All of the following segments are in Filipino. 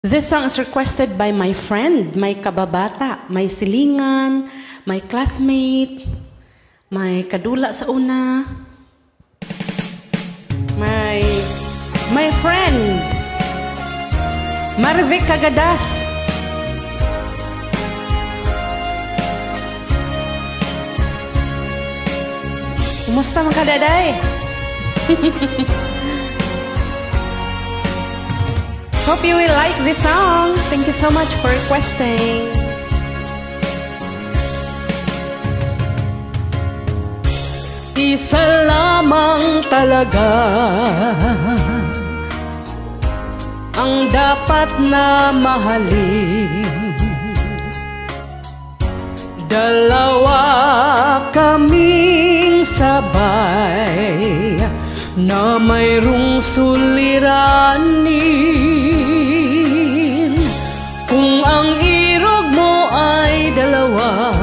This song is requested by my friend, my kababata, my silingan, my classmate, my kadula sa una, my friend, Marvic Cagadas. Kumusta mga kadaday? Hope you will like this song. Thank you so much for requesting. Isa lamang talaga ang dapat na mahalin. Dalawa kaming sabay na mayroong suliranin. Kung ang irog mo ay dalawa,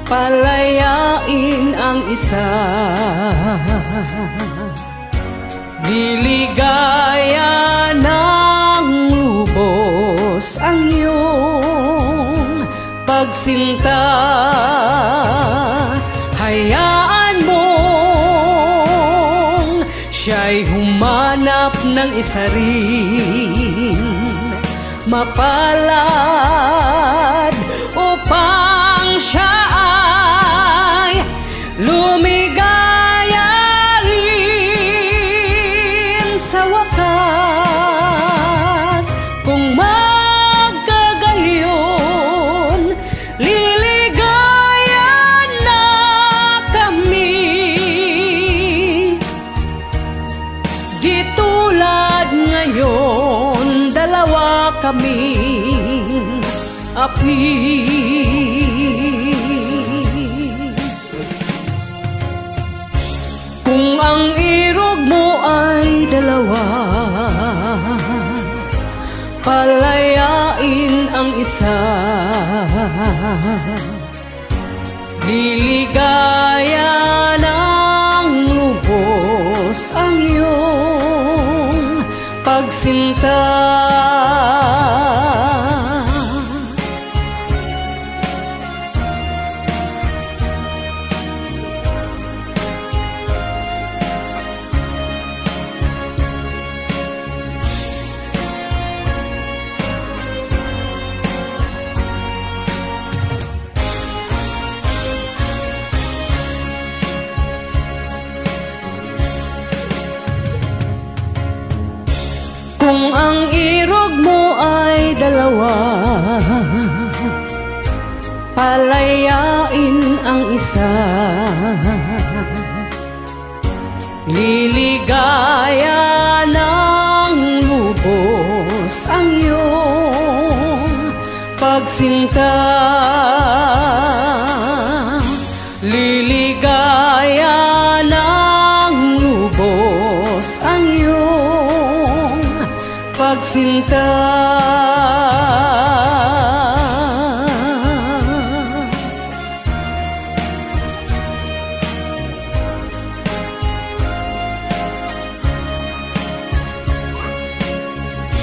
palayain ang isa. Liligaya ng lubos ang iyong pagsinta. Hayaan mong siya'y humanap ng isa rin, mapalad upang siya ay lumigaya rin sa wakas. Kung magkagayon, liligaya na kami. Di tulad ngayon, dalawa kaming api. Kung ang irog mo ay dalawa, palayain ang isa. Liligaya ng lubos ang iyong pagsinta. Kung ang irog mo ay dalawa, palayain ang isa. Liligaya ng lubos ang iyong pagsinta. Liligaya ng lubos ang iyong pagsinta.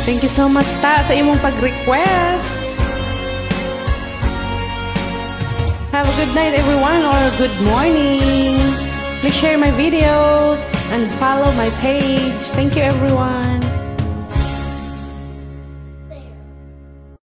Thank you so much ta sa imong pag-request. Have a good night everyone, or good morning. Please share my videos and follow my page. Thank you everyone.